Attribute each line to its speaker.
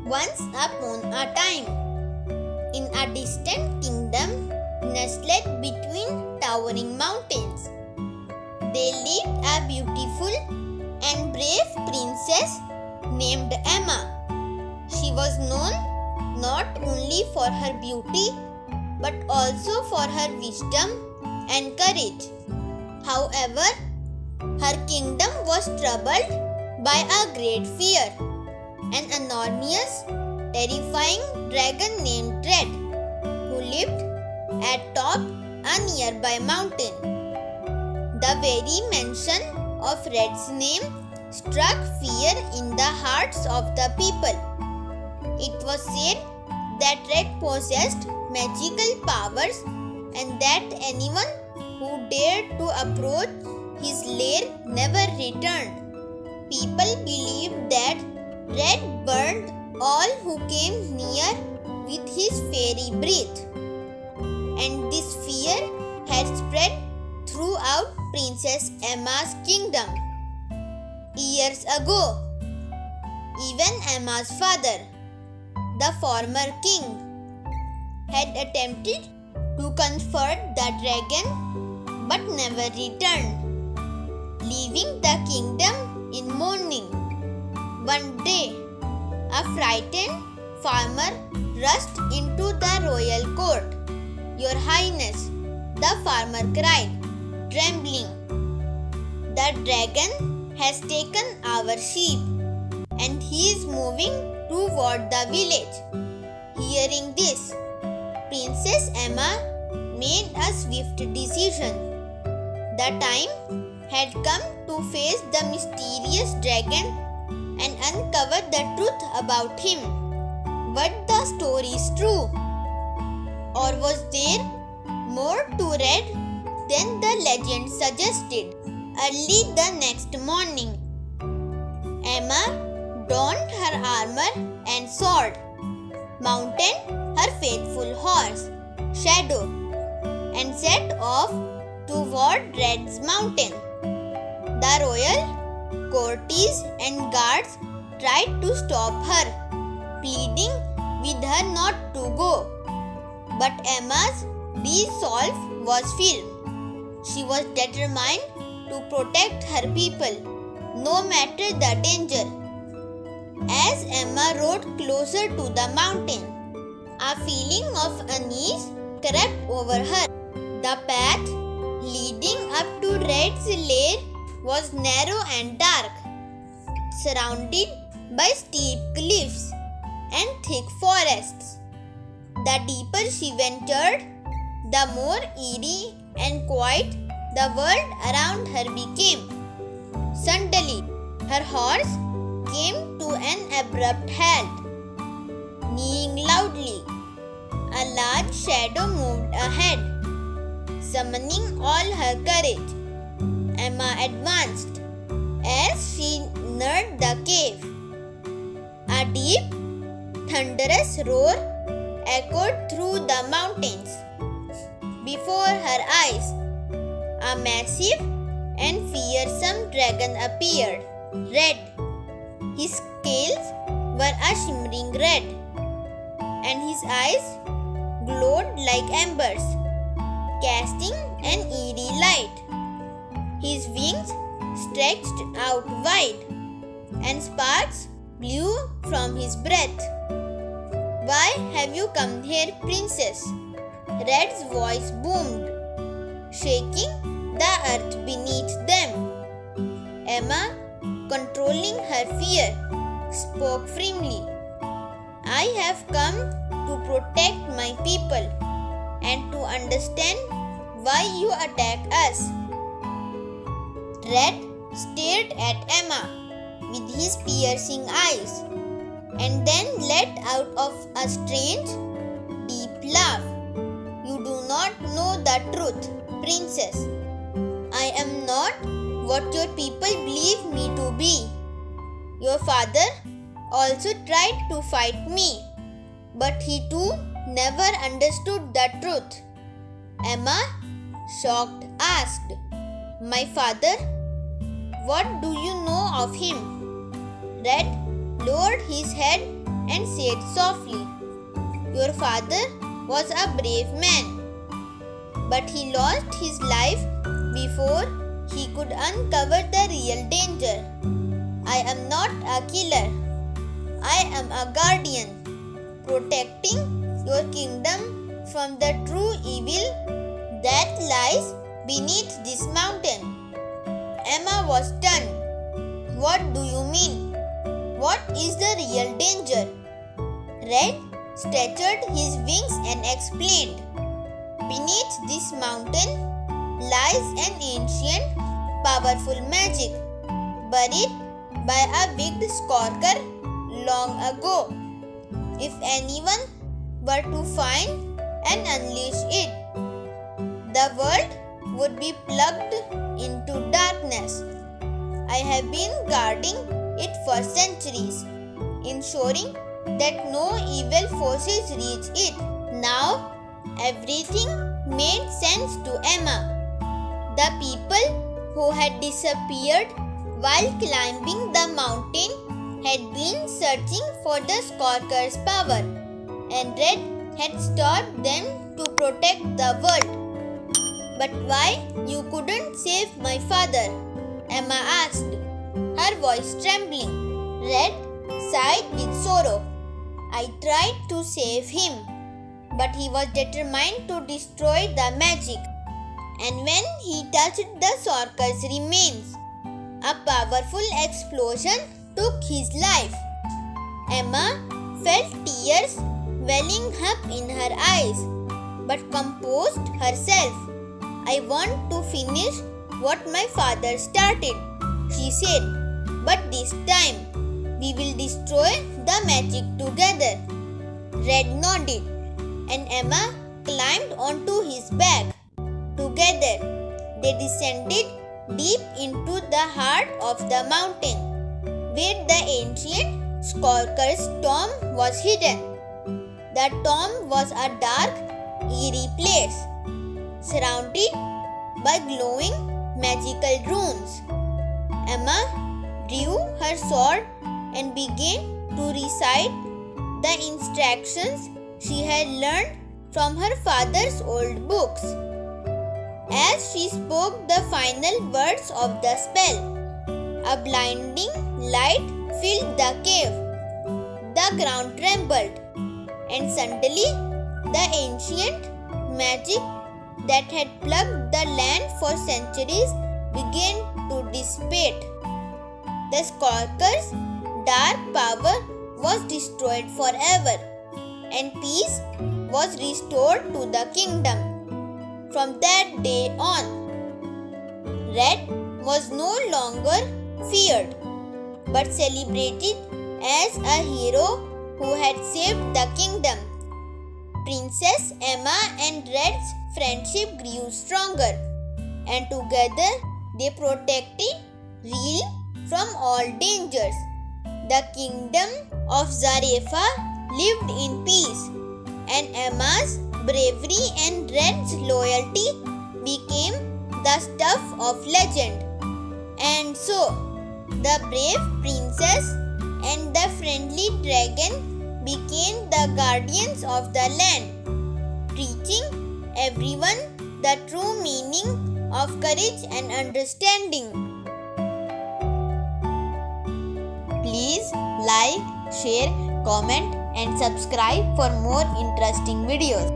Speaker 1: Once upon a time, in a distant kingdom nestled between towering mountains, there lived a beautiful and brave princess named Emma. She was known not only for her beauty but also for her wisdom and courage. However, her kingdom was troubled by a great fear. An enormous, terrifying dragon named Red, who lived atop a nearby mountain. The very mention of Red's name struck fear in the hearts of the people. It was said that Red possessed magical powers and that anyone who dared to approach his lair never returned. People believed that Red burned all who came near with his fairy breath, and this fear had spread throughout Princess Emma's kingdom. Years ago, even Emma's father, the former king, had attempted to confront the dragon but never returned, leaving the kingdom in mourning. One day, a frightened farmer rushed into the royal court. "Your Highness," the farmer cried, trembling, "the dragon has taken our sheep and he is moving toward the village." Hearing this, Princess Emma made a swift decision. The time had come to face the mysterious dragon and uncover the truth about him. Was the story true? Or was there more to Red than the legend suggested? Early the next morning, Emma donned her armor and sword, mounted her faithful horse, Shadow, and set off toward Red's mountain. The royal courtiers and guards tried to stop her, pleading with her not to go. But Emma's resolve was firm. She was determined to protect her people, no matter the danger. As Emma rode closer to the mountain, a feeling of unease crept over her. The path leading up to Red's lair was narrow and dark, surrounded by steep cliffs and thick forests. The deeper she ventured, the more eerie and quiet the world around her became. Suddenly, her horse came to an abrupt halt. Neighing loudly, a large shadow moved ahead. Summoning all her courage, Emma advanced. As she neared the cave, a deep, thunderous roar echoed through the mountains. Before her eyes, a massive and fearsome dragon appeared, Red. His scales were a shimmering red, and his eyes glowed like embers, casting an eerie light. His wings stretched out wide, and sparks blew from his breath. "Why have you come here, princess?" Red's voice boomed, shaking the earth beneath them. Emma, controlling her fear, spoke firmly. "I have come to protect my people and to understand why you attack us." Red stared at Emma with his piercing eyes and then let out of a strange, deep laugh. "You do not know the truth, princess. I am not what your people believe me to be. Your father also tried to fight me, but he too never understood the truth." Emma, shocked, asked, "My father? What do you know of him?" Red lowered his head and said softly, "Your father was a brave man, but he lost his life before he could uncover the real danger. I am not a killer. I am a guardian, protecting your kingdom from the true evil that lies beneath this mountain." Emma was stunned. "What do you mean? What is the real danger?" Red stretched his wings and explained, "Beneath this mountain lies an ancient, powerful magic, buried by a wicked skulker long ago. If anyone were to find and unleash it, the world would be plugged into darkness. I have been guarding it for centuries, ensuring that no evil forces reach it." Now, everything made sense to Emma. The people who had disappeared while climbing the mountain had been searching for the skulker's power, and Red had stopped them to protect the world. "But why you couldn't save my father?" Emma asked, her voice trembling. Red sighed with sorrow. "I tried to save him, but he was determined to destroy the magic. And when he touched the skulker's remains, a powerful explosion took his life." Emma felt tears welling up in her eyes, but composed herself. "I want to finish what my father started," she said. "But this time, we will destroy the magic together." Red nodded, and Emma climbed onto his back. Together, they descended deep into the heart of the mountain, where the ancient skulker's tomb was hidden. The tomb was a dark, eerie place, surrounded by glowing magical runes. Emma drew her sword and began to recite the instructions she had learned from her father's old books. As she spoke the final words of the spell, a blinding light filled the cave. The ground trembled, and suddenly the ancient magic that had plagued the land for centuries began to dissipate. The skulker's dark power was destroyed forever, and peace was restored to the kingdom. From that day on, Red was no longer feared, but celebrated as a hero who had saved the kingdom. Princess Emma and Red's friendship grew stronger, and together they protected Real from all dangers. The kingdom of Zarefa lived in peace, and Emma's bravery and Red's loyalty became the stuff of legend. And so, the brave princess and the friendly dragon became the guardians of the land, teaching everyone the true meaning of courage and understanding. Please like, share, comment and subscribe for more interesting videos.